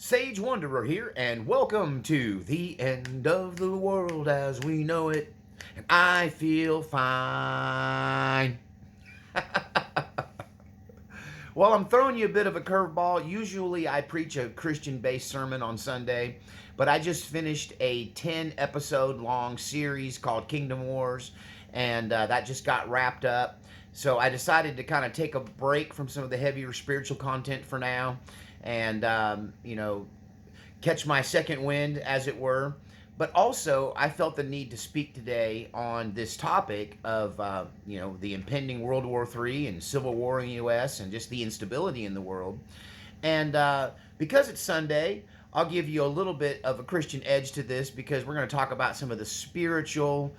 Sage Wanderer here, and welcome to the end of the world as we know it. And I feel fine. Well, I'm throwing you a bit of a curveball. Usually I preach a Christian-based sermon on Sunday, but I just finished a 10-episode long series called Kingdom Wars, and that just got wrapped up. So I decided to kind of take a break from some of the heavier spiritual content for now and, catch my second wind, as it were. But also, I felt the need to speak today on this topic of, the impending World War III and civil war in the U.S. and just the instability in the world. And because it's Sunday, I'll give you a little bit of a Christian edge to this because we're going to talk about some of the spiritual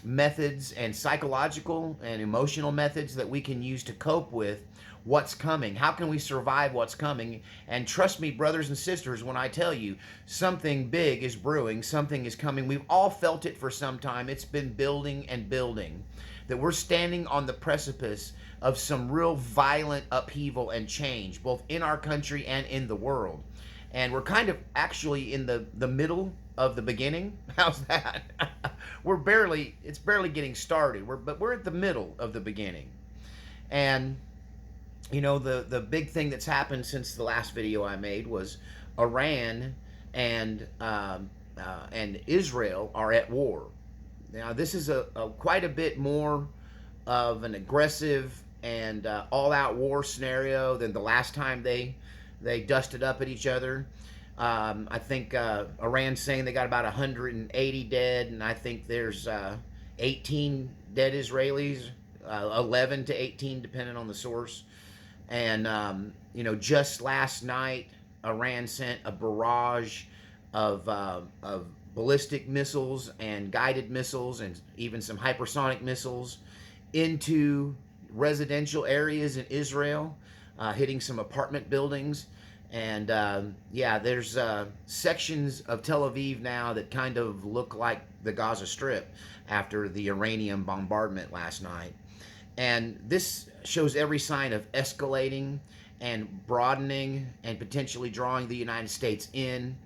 methods and psychological and emotional methods that we can use to cope with what's coming. How can we survive what's coming? And trust me, brothers and sisters, when I tell you something big is brewing, something is coming. We've all felt it for some time. It's been building and building. That we're standing on the precipice of some real violent upheaval and change, both in our country and in the world. And we're kind of actually in the middle of the beginning. How's that? It's barely getting started. But we're at the middle of the beginning. And the big thing that's happened since the last video I made was Iran and Israel are at war. Now this is a quite a bit more of an aggressive and all-out war scenario than the last time they dusted up at each other. I think Iran's saying they got about 180 dead, and I think there's 18 dead Israelis, 11 to 18 depending on the source. And, just last night, Iran sent a barrage of ballistic missiles and guided missiles and even some hypersonic missiles into residential areas in Israel, hitting some apartment buildings. And, there's sections of Tel Aviv now that kind of look like the Gaza Strip after the Iranian bombardment last night. And this shows every sign of escalating and broadening and potentially drawing the United States in.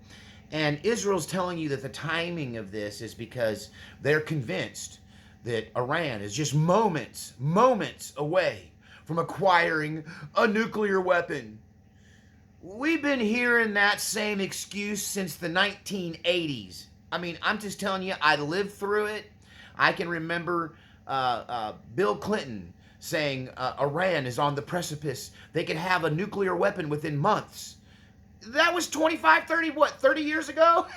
And Israel's telling you that the timing of this is because they're convinced that Iran is just moments away from acquiring a nuclear weapon. We've been hearing that same excuse since the 1980s. I mean, I'm just telling you, I lived through it. I can remember Bill Clinton saying Iran is on the precipice. They could have a nuclear weapon within months. That was 30 years ago?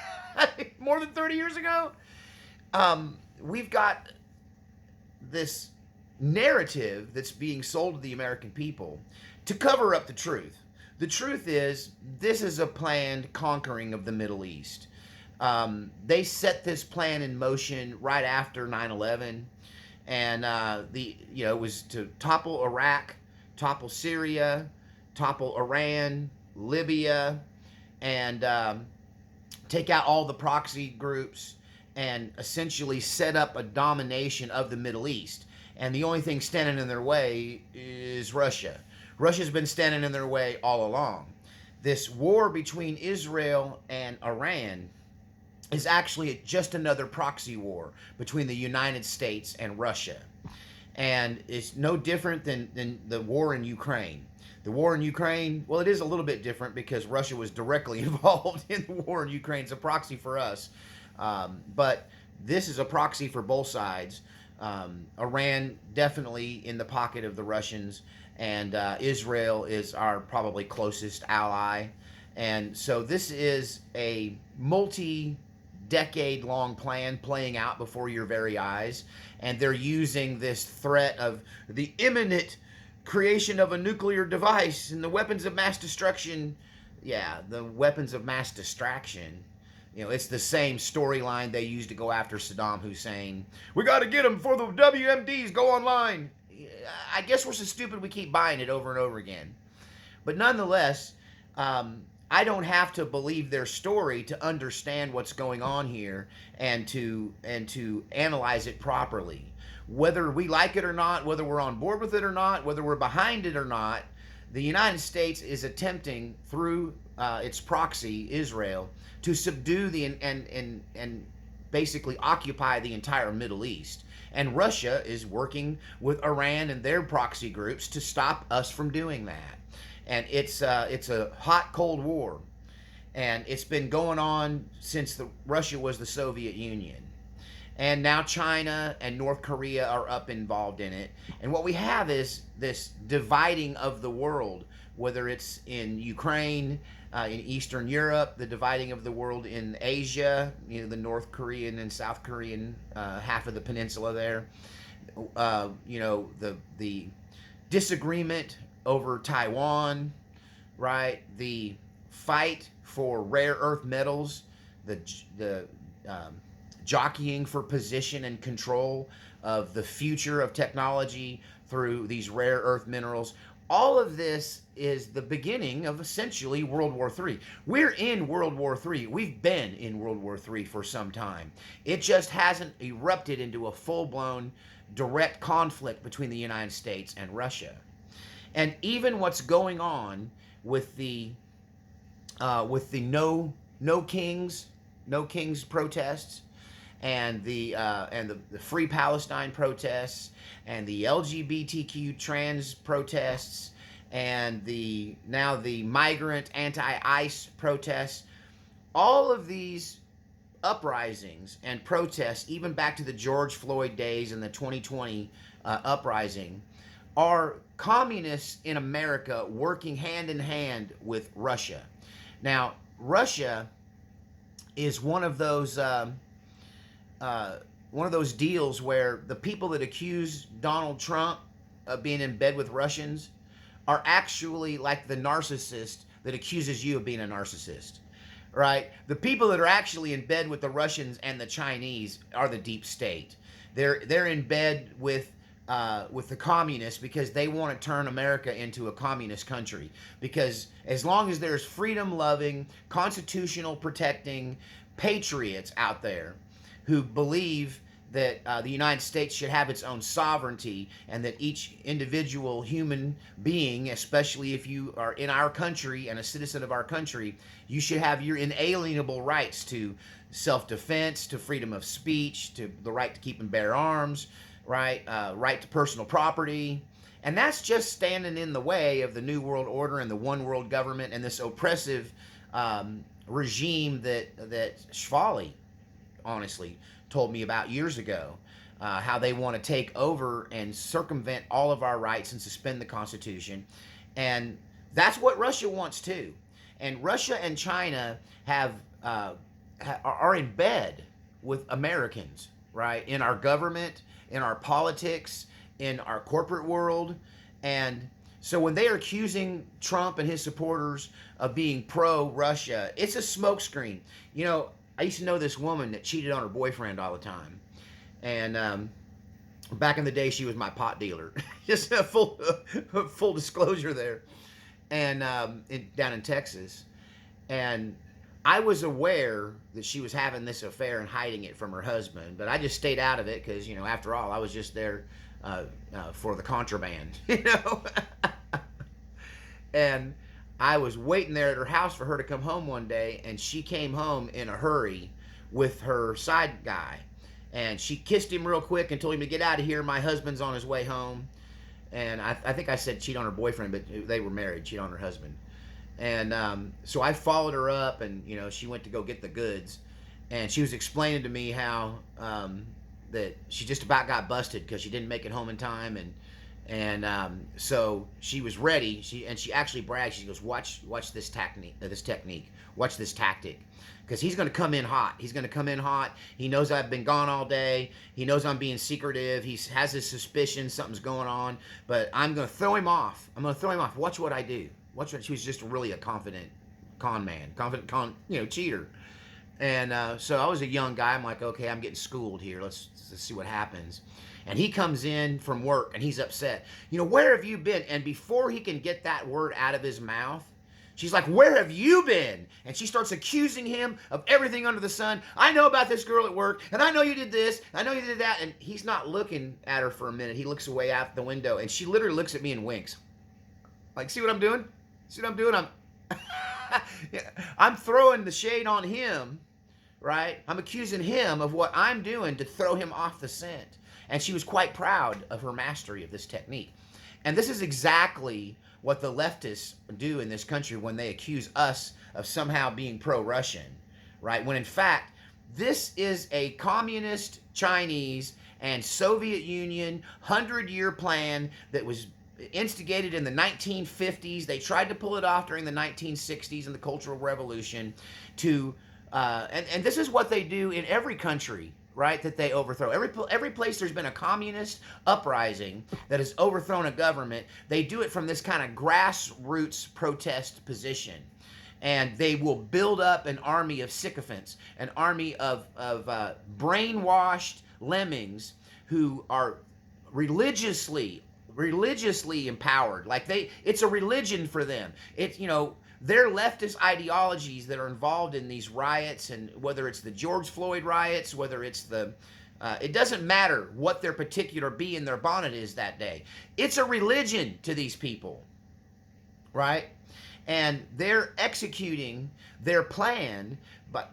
More than 30 years ago? We've got this narrative that's being sold to the American people to cover up the truth. The truth is, this is a planned conquering of the Middle East. They set this plan in motion right after 9/11. And it was to topple Iraq, topple Syria, topple Iran, Libya, and take out all the proxy groups and essentially set up a domination of the Middle East. And the only thing standing in their way is Russia. Russia's been standing in their way all along. This war between Israel and Iran is actually just another proxy war between the United States and Russia. And it's no different than the war in Ukraine. The war in Ukraine, well, it is a little bit different because Russia was directly involved in the war in Ukraine. It's a proxy for us. But this is a proxy for both sides. Iran definitely in the pocket of the Russians, and Israel is our probably closest ally. And so this is a multi-decade-long plan playing out before your very eyes, and they're using this threat of the imminent creation of a nuclear device and the weapons of mass destruction. Yeah, the weapons of mass distraction. It's the same storyline they used to go after Saddam Hussein. We got to get him before the WMDs go online. I guess we're so stupid we keep buying it over and over again. But nonetheless, I don't have to believe their story to understand what's going on here and to analyze it properly. Whether we like it or not, whether we're on board with it or not, whether we're behind it or not, the United States is attempting through its proxy, Israel, to subdue and basically occupy the entire Middle East. And Russia is working with Iran and their proxy groups to stop us from doing that. And it's a hot, cold war. And it's been going on since Russia was the Soviet Union. And now China and North Korea are up involved in it. And what we have is this dividing of the world, whether it's in Ukraine, in Eastern Europe, the dividing of the world in Asia, the North Korean and South Korean half of the peninsula there, the disagreement over Taiwan, right? The fight for rare earth metals, the jockeying for position and control of the future of technology through these rare earth minerals. All of this is the beginning of essentially World War III. We're in World War III. We've been in World War III for some time. It just hasn't erupted into a full-blown direct conflict between the United States and Russia. And even what's going on with the no kings protests, and the Free Palestine protests, and the LGBTQ trans protests, and now the migrant anti-ICE protests, all of these uprisings and protests, even back to the George Floyd days and the 2020 uprising, are communists in America working hand in hand with Russia. Now, Russia is one of those deals where the people that accuse Donald Trump of being in bed with Russians are actually like the narcissist that accuses you of being a narcissist, right? The people that are actually in bed with the Russians and the Chinese are the deep state. They're in bed with the communists because they want to turn America into a communist country. Because as long as there's freedom-loving, constitutional protecting patriots out there who believe that the United States should have its own sovereignty, and that each individual human being, especially if you are in our country and a citizen of our country, you should have your inalienable rights to self-defense, to freedom of speech, to the right to keep and bear arms, right to personal property. And that's just standing in the way of the New World Order and the one world government and this oppressive regime that Shvali honestly told me about years ago, how they want to take over and circumvent all of our rights and suspend the Constitution. And that's what Russia wants too. And Russia and China are in bed with Americans, right? In our government, in our politics, in our corporate world. And so when they are accusing Trump and his supporters of being pro-Russia, it's a smokescreen. I used to know this woman that cheated on her boyfriend all the time. And back in the day, she was my pot dealer. Just a full disclosure there. And down in Texas. And I was aware that she was having this affair and hiding it from her husband. But I just stayed out of it because, after all, I was just there for the contraband, And I was waiting there at her house for her to come home one day, and she came home in a hurry with her side guy. And she kissed him real quick and told him to get out of here. My husband's on his way home. And I think I said cheat on her boyfriend, but they were married, cheat on her husband. And so I followed her up, and, she went to go get the goods. And she was explaining to me how that she just about got busted because she didn't make it home in time. And so she was ready. She actually bragged. She goes, watch this technique. Watch this tactic, because he's going to come in hot. He's going to come in hot. He knows I've been gone all day. He knows I'm being secretive. He has his suspicions something's going on. But I'm going to throw him off. Watch what I do. She was just really a confident cheater. And so I was a young guy. I'm like, okay, I'm getting schooled here. Let's see what happens. And he comes in from work, and he's upset. Where have you been? And before he can get that word out of his mouth, she's like, where have you been? And she starts accusing him of everything under the sun. I know about this girl at work, and I know you did this, I know you did that. And he's not looking at her for a minute. He looks away out the window, and she literally looks at me and winks. Like, see what I'm doing? See what I'm doing? I'm throwing the shade on him, right? I'm accusing him of what I'm doing to throw him off the scent. And she was quite proud of her mastery of this technique. And this is exactly what the leftists do in this country when they accuse us of somehow being pro-Russian, right? When in fact, this is a communist, Chinese, and Soviet Union 100-year plan that was instigated in the 1950s. They tried to pull it off during the 1960s and the Cultural Revolution to and this is what they do in every country, right, that they overthrow. Every place there's been a communist uprising that has overthrown a government, they do it from this kind of grassroots protest position. And they will build up an army of sycophants, an army of brainwashed lemmings who are religiously empowered. Like it's a religion for them. It's, their leftist ideologies that are involved in these riots, and whether it's the George Floyd riots, whether it's it doesn't matter what their particular bee in their bonnet is that day. It's a religion to these people, right? And they're executing their plan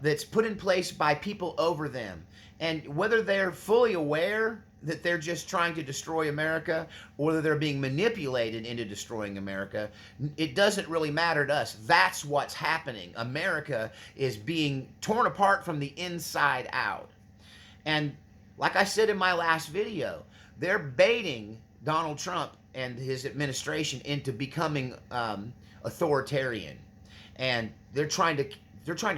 that's put in place by people over them. And whether they're fully aware that they're just trying to destroy America, or that they're being manipulated into destroying America, it doesn't really matter to us. That's what's happening. America is being torn apart from the inside out. And like I said in my last video, they're baiting Donald Trump and his administration into becoming authoritarian. And they're trying to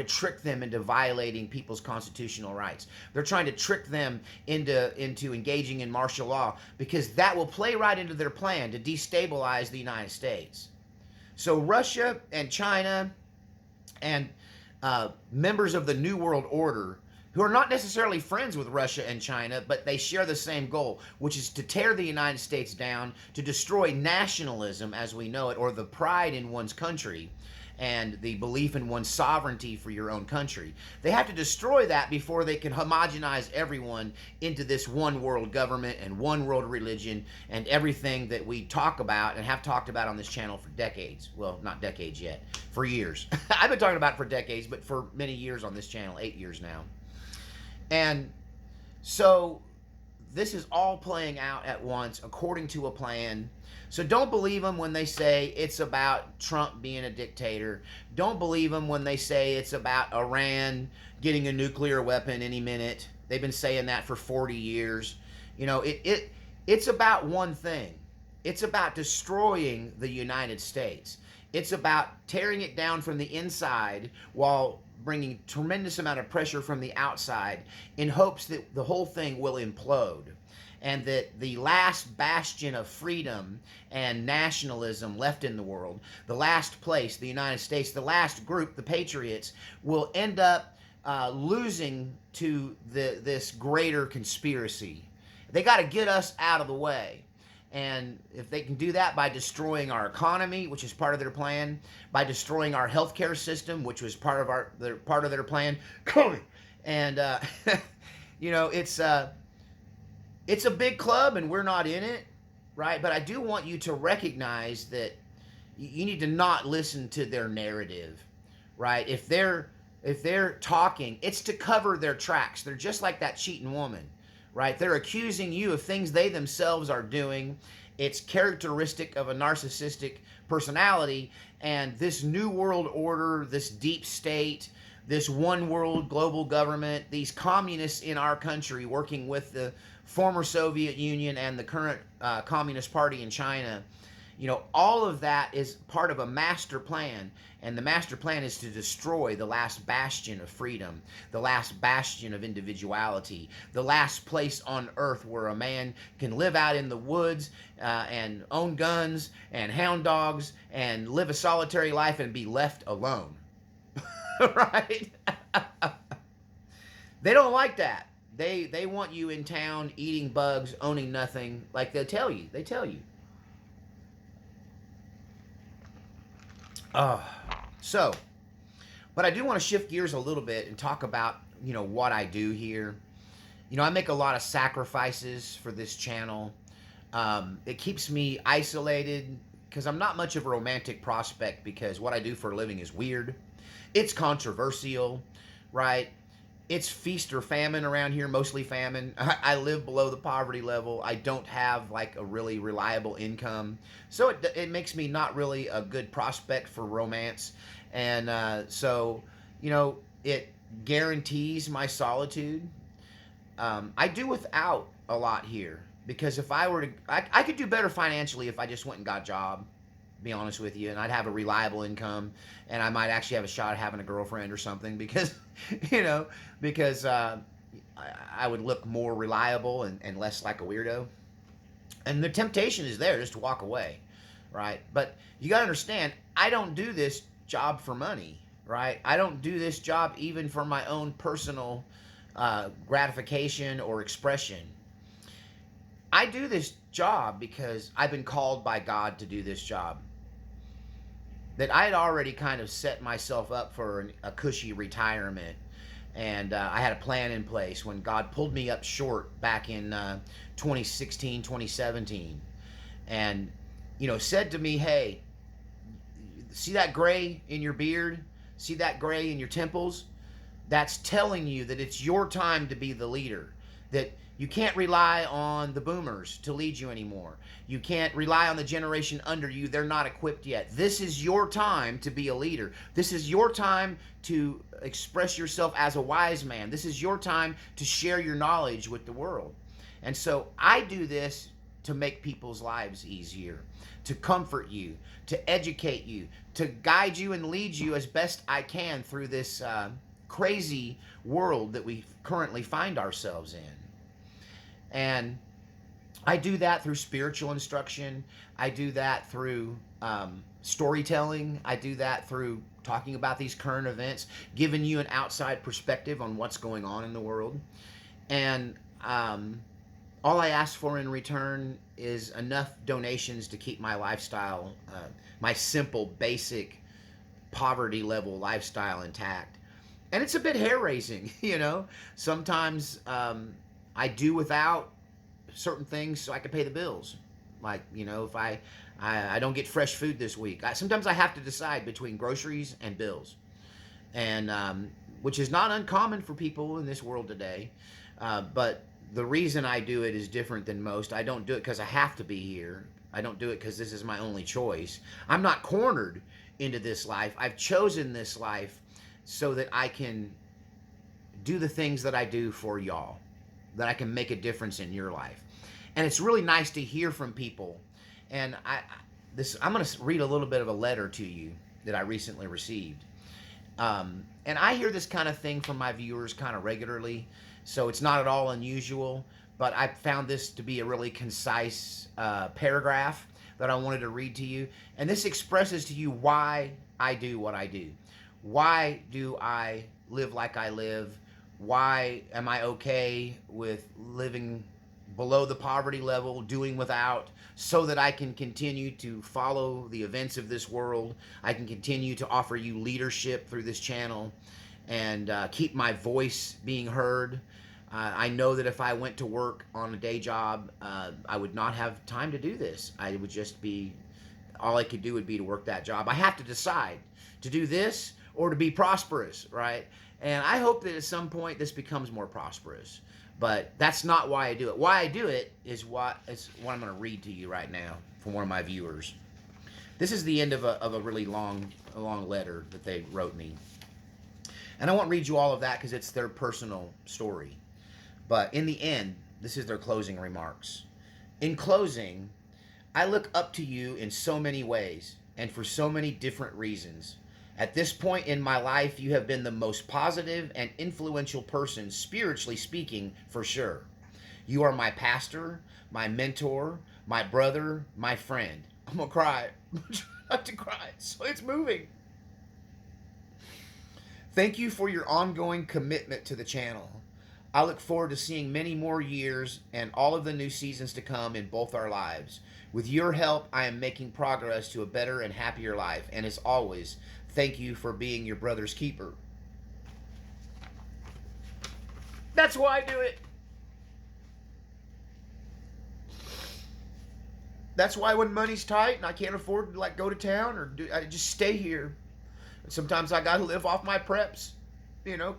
trick them into violating people's constitutional rights. They're trying to trick them into engaging in martial law, because that will play right into their plan to destabilize the United States. So Russia and China and members of the New World Order, who are not necessarily friends with Russia and China, but they share the same goal, which is to tear the United States down, to destroy nationalism as we know it, or the pride in one's country, and the belief in one's sovereignty for your own country. They have to destroy that before they can homogenize everyone into this one world government and one world religion and everything that we talk about and have talked about on this channel for decades. Well, not decades yet, for years. I've been talking about it for decades, but for many years on this channel, 8 years now. And so this is all playing out at once according to a plan. So don't believe them when they say it's about Trump being a dictator. Don't believe them when they say it's about Iran getting a nuclear weapon any minute. They've been saying that for 40 years. It's about one thing. It's about destroying the United States. It's about tearing it down from the inside while bringing tremendous amount of pressure from the outside in hopes that the whole thing will implode, and that the last bastion of freedom and nationalism left in the world, the last place, the United States, the last group, the Patriots, will end up losing to this greater conspiracy. They got to get us out of the way. And if they can do that by destroying our economy, which is part of their plan, by destroying our healthcare system, which was part of their plan, and it's a big club, and we're not in it, right? But I do want you to recognize that you need to not listen to their narrative, right? If they're talking, it's to cover their tracks. They're just like that cheating woman. Right? They're accusing you of things they themselves are doing. It's characteristic of a narcissistic personality. And this new world order, this deep state, this one world global government, these communists in our country working with the former Soviet Union and the current Communist Party in China, all of that is part of a master plan. And the master plan is to destroy the last bastion of freedom, the last bastion of individuality, the last place on earth where a man can live out in the woods and own guns and hound dogs and live a solitary life and be left alone. Right? They don't like that. They want you in town eating bugs, owning nothing, like they tell you. But I do want to shift gears a little bit and talk about, what I do here. I make a lot of sacrifices for this channel. It keeps me isolated, because I'm not much of a romantic prospect, because what I do for a living is weird. It's controversial, right? It's feast or famine around here, mostly famine. I live below the poverty level. I don't have like a really reliable income. So it makes me not really a good prospect for romance. And so, it guarantees my solitude. I do without a lot here, because if I were to, I could do better financially if I just went and got a job, be honest with you, and I'd have a reliable income, and I might actually have a shot at having a girlfriend or something, because, because I would look more reliable and less like a weirdo. And the temptation is there just to walk away, right? But you got to understand, I don't do this job for money, right? I don't do this job even for my own personal gratification or expression. I do this job because I've been called by God to do this job. That I had already kind of set myself up for a cushy retirement. And I had a plan in place when God pulled me up short back in 2016, 2017. And, said to me, hey, see that gray in your beard? See that gray in your temples? That's telling you that it's your time to be the leader. That you can't rely on the boomers to lead you anymore. You can't rely on the generation under you. They're not equipped yet. This is your time to be a leader. This is your time to express yourself as a wise man. This is your time to share your knowledge with the world. And so I do this to make people's lives easier, to comfort you, to educate you, to guide you and lead you as best I can through this crazy world that we currently find ourselves in. And I do that through spiritual instruction. I do that through storytelling. I do that through talking about these current events, giving you an outside perspective on what's going on in the world. And all I ask for in return is enough donations to keep my lifestyle, my simple, basic, poverty level lifestyle intact. And it's a bit hair raising, Sometimes I do without certain things so I can pay the bills. Like, if I don't get fresh food this week, sometimes I have to decide between groceries and bills, and which is not uncommon for people in this world today. But the reason I do it is different than most. I don't do it because I have to be here. I don't do it because this is my only choice. I'm not cornered into this life. I've chosen this life so that I can do the things that I do for y'all, that I can make a difference in your life. And it's really nice to hear from people. And I'm going to read a little bit of a letter to you that I recently received. And I hear this kind of thing from my viewers kind of regularly, so it's not at all unusual. But I found this to be a really concise paragraph that I wanted to read to you. And this expresses to you why I do what I do. Why do I live like I live? Why am I okay with living below the poverty level, doing without, so that I can continue to follow the events of this world? I can continue to offer you leadership through this channel and keep my voice being heard. I know that if I went to work on a day job, I would not have time to do this. I would just be, all I could do would be to work that job. I have to decide to do this or to be prosperous, right? And I hope that at some point this becomes more prosperous. But that's not why I do it. Why I do it is what I'm going to read to you right now from one of my viewers. This is the end of a really long letter that they wrote me. And I won't read you all of that because it's their personal story. But in the end, this is their closing remarks. In closing, I look up to you in so many ways and for so many different reasons. At this point in my life, you have been the most positive and influential person, spiritually speaking, for sure. You are my pastor, my mentor, my brother, my friend. I'm gonna cry. I'm trying not to cry. So it's moving. Thank you for your ongoing commitment to the channel. I look forward to seeing many more years and all of the new seasons to come in both our lives. With your help, I am making progress to a better and happier life. And as always, thank you for being your brother's keeper. That's why I do it. That's why when money's tight and I can't afford to like go to town I just stay here. Sometimes I got to live off my preps, you know,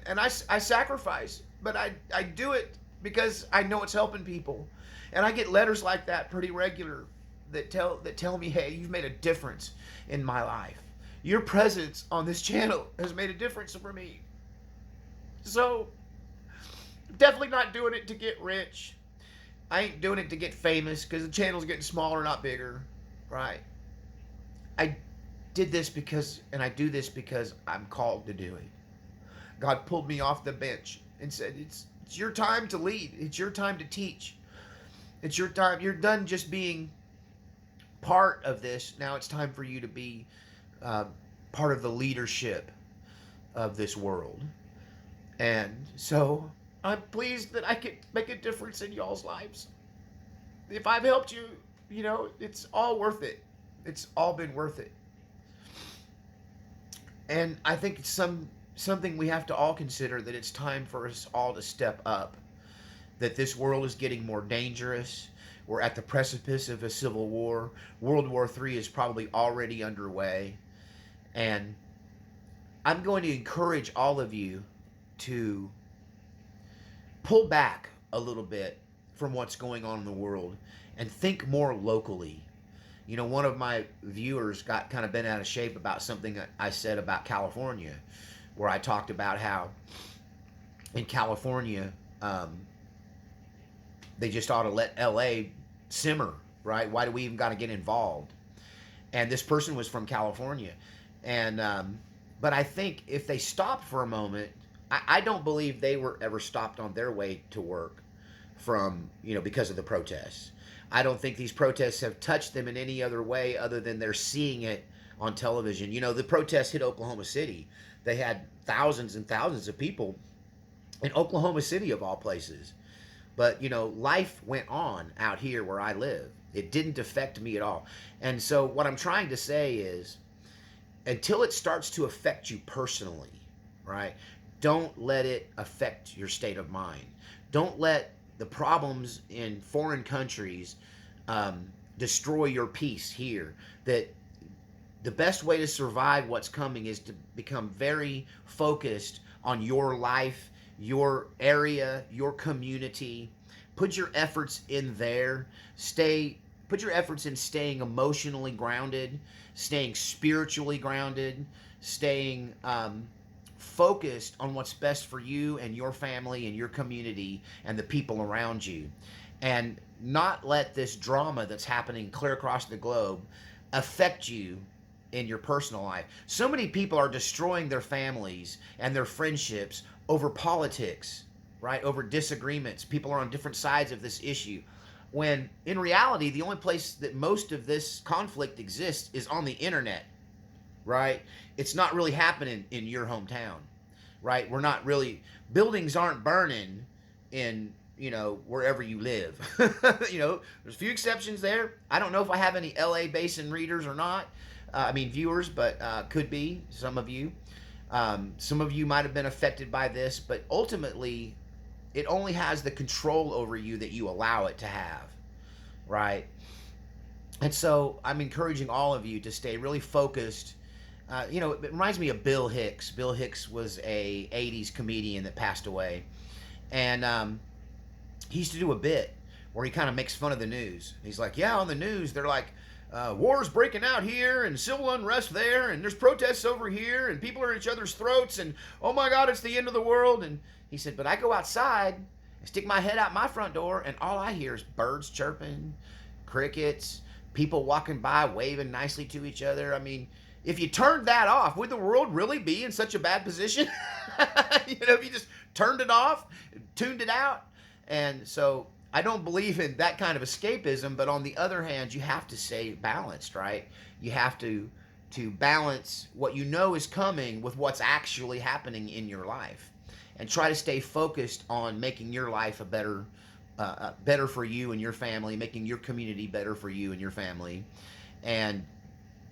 and I sacrifice, but I do it because I know it's helping people. And I get letters like that pretty regular that tell me, hey, you've made a difference in my life. Your presence on this channel has made a difference for me. So, definitely not doing it to get rich. I ain't doing it to get famous because the channel's getting smaller, not bigger, right? I did this because, and I do this because I'm called to do it. God pulled me off the bench and said, it's your time to lead. It's your time to teach. It's your time. You're done just being part of this. Now it's time for you to be part of the leadership of this world. And so I'm pleased that I could make a difference in y'all's lives. If I've helped you, you know, it's all worth it. It's all been worth it. And I think it's something we have to all consider, that it's time for us all to step up. That this world is getting more dangerous. We're at the precipice of a civil war. World War III is probably already underway. And I'm going to encourage all of you to pull back a little bit from what's going on in the world and think more locally. You know, one of my viewers got kind of bent out of shape about something that I said about California, where I talked about how in California, they just ought to let LA simmer, right? Why do we even got to get involved? And this person was from California. And, but I think if they stopped for a moment, I don't believe they were ever stopped on their way to work from, you know, because of the protests. I don't think these protests have touched them in any other way other than they're seeing it on television. You know, the protests hit Oklahoma City. They had thousands and thousands of people in Oklahoma City, of all places. But, you know, life went on out here where I live. It didn't affect me at all. And so what I'm trying to say is, until it starts to affect you personally, right? Don't let it affect your state of mind. Don't let the problems in foreign countries destroy your peace here. That the best way to survive what's coming is to become very focused on your life, your area, your community. Put your efforts in there. Put your efforts in staying emotionally grounded, staying spiritually grounded, staying focused on what's best for you and your family and your community and the people around you. And not let this drama that's happening clear across the globe affect you in your personal life. So many people are destroying their families and their friendships over politics, right? Over disagreements. People are on different sides of this issue. When in reality, the only place that most of this conflict exists is on the internet, right? It's not really happening in your hometown, right? We're not really, buildings aren't burning in, you know, wherever you live. You know, there's a few exceptions there. I don't know if I have any LA Basin readers or not. Viewers, but could be some of you. Some of you might have been affected by this, but ultimately, it only has the control over you that you allow it to have, right? And so I'm encouraging all of you to stay really focused. You know, it reminds me of Bill Hicks. Bill Hicks was a 80s comedian that passed away. And he used to do a bit where he kind of makes fun of the news. He's like, yeah, on the news, they're like, war's breaking out here and civil unrest there, and there's protests over here, and people are at each other's throats, and oh my God, it's the end of the world. And he said, but I go outside and stick my head out my front door, and all I hear is birds chirping, crickets, people walking by waving nicely to each other. I mean, if you turned that off, would the world really be in such a bad position? You know, if you just turned it off, tuned it out. And so I don't believe in that kind of escapism, but on the other hand, you have to stay balanced, right? You have to balance what you know is coming with what's actually happening in your life, and try to stay focused on making your life a better for you and your family, making your community better for you and your family, and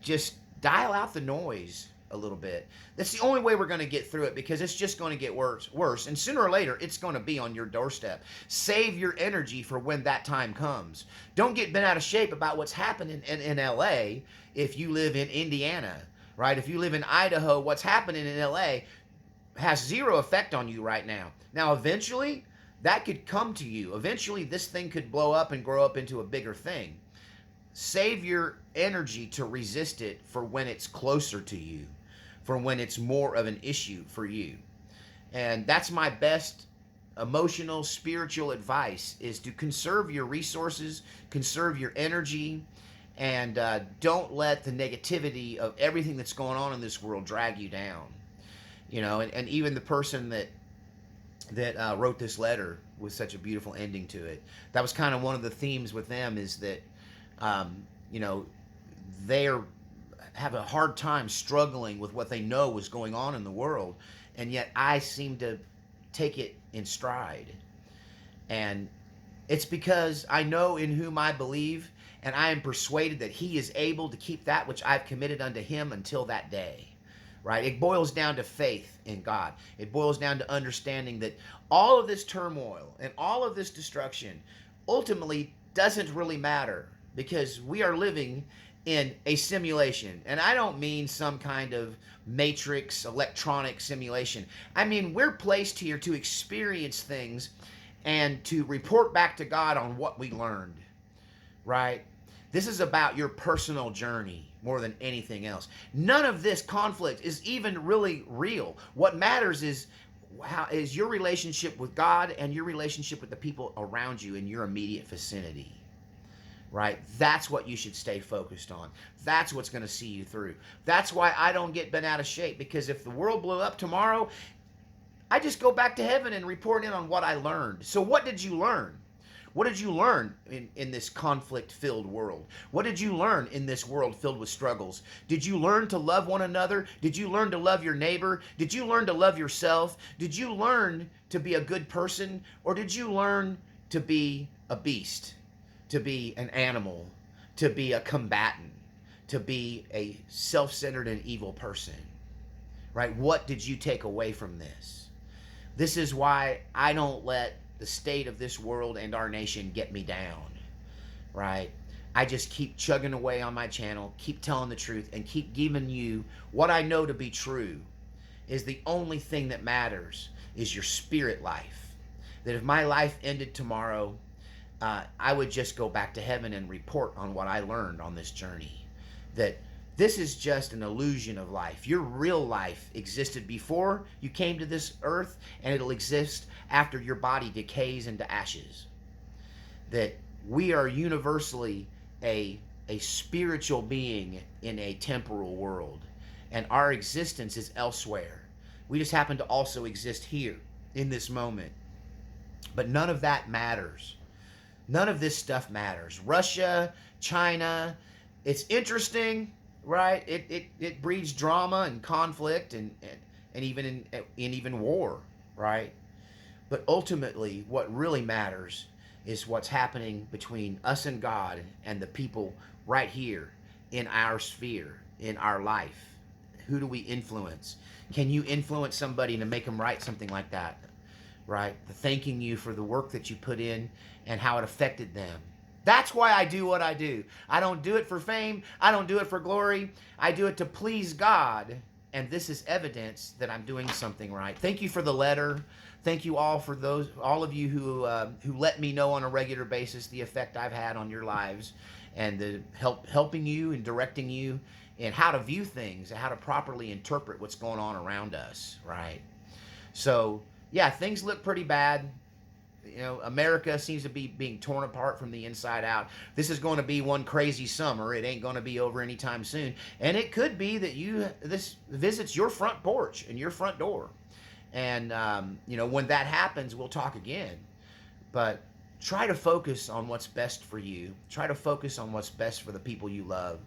just dial out the noise. a little bit. That's the only way we're going to get through it, because it's just going to get worse. And sooner or later, it's going to be on your doorstep. Save your energy for when that time comes. Don't get bent out of shape about what's happening in LA if you live in Indiana, right? If you live in Idaho, what's happening in LA has zero effect on you right now. Now, eventually, that could come to you. Eventually, this thing could blow up and grow up into a bigger thing. Save your energy to resist it for when it's closer to you, for when it's more of an issue for you. And that's my best emotional, spiritual advice, is to conserve your resources, conserve your energy, and don't let the negativity of everything that's going on in this world drag you down. You know, and even the person that wrote this letter with such a beautiful ending to it, that was kind of one of the themes with them, is that you know, they have a hard time struggling with what they know is going on in the world, and yet I seem to take it in stride. And it's because I know in whom I believe, and I am persuaded that he is able to keep that which I've committed unto him until that day. Right? It boils down to faith in God. It boils down to understanding that all of this turmoil and all of this destruction ultimately doesn't really matter, because we are living in a simulation. And I don't mean some kind of matrix electronic simulation. I mean, we're placed here to experience things and to report back to God on what we learned, right? This is about your personal journey more than anything else. None of this conflict is even really real. What matters is your relationship with God and your relationship with the people around you in your immediate vicinity. Right? That's what you should stay focused on. That's what's going to see you through. That's why I don't get bent out of shape, because if the world blew up tomorrow, I just go back to heaven and report in on what I learned. So what did you learn? What did you learn in this conflict-filled world? What did you learn in this world filled with struggles? Did you learn to love one another? Did you learn to love your neighbor? Did you learn to love yourself? Did you learn to be a good person? Or did you learn to be a beast? To be an animal? To be a combatant? To be a self-centered and evil person? Right? What did you take away from this? This is why I don't let the state of this world and our nation get me down, right? I just keep chugging away on my channel, keep telling the truth, and keep giving you what I know to be true. Is the only thing that matters is your spirit life. That if my life ended tomorrow, I would just go back to heaven and report on what I learned on this journey. That this is just an illusion of life. Your real life existed before you came to this earth, and it'll exist after your body decays into ashes. That we are universally a spiritual being in a temporal world, and our existence is elsewhere. We just happen to also exist here in this moment. But none of that matters. None of this stuff matters. Russia, China, it's interesting, right? It breeds drama and conflict and even in war, right? But ultimately, what really matters is what's happening between us and God and the people right here in our sphere, in our life. Who do we influence? Can you influence somebody to make them write something like that? Right? Thanking you for the work that you put in and how it affected them. That's why I do what I do. I don't do it for fame. I don't do it for glory. I do it to please God. And this is evidence that I'm doing something right. Thank you for the letter. Thank you all for all of you who let me know on a regular basis the effect I've had on your lives, and the helping you and directing you in how to view things and how to properly interpret what's going on around us, right? So, yeah, things look pretty bad. You know, America seems to be being torn apart from the inside out. This is going to be one crazy summer. It ain't going to be over anytime soon. And it could be that this visits your front porch and your front door. And, you know, when that happens, we'll talk again. But try to focus on what's best for you. Try to focus on what's best for the people you love.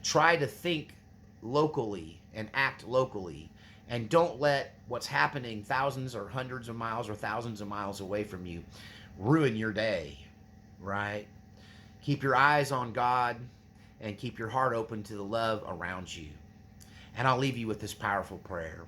Try to think locally and act locally. And don't let what's happening thousands or hundreds of miles or thousands of miles away from you ruin your day, right? Keep your eyes on God and keep your heart open to the love around you. And I'll leave you with this powerful prayer.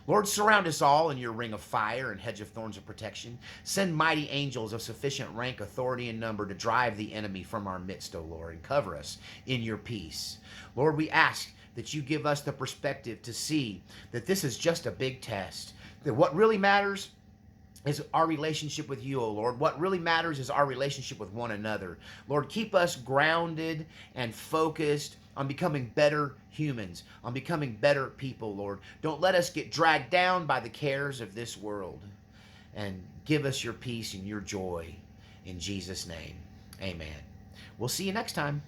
Lord, surround us all in your ring of fire and hedge of thorns of protection. Send mighty angels of sufficient rank, authority, and number to drive the enemy from our midst, O Lord, and cover us in your peace. Lord, we ask that you give us the perspective to see that this is just a big test, that what really matters is our relationship with you, O Lord. What really matters is our relationship with one another. Lord, keep us grounded and focused on becoming better humans, on becoming better people, Lord. Don't let us get dragged down by the cares of this world. And give us your peace and your joy. In Jesus' name, amen. We'll see you next time.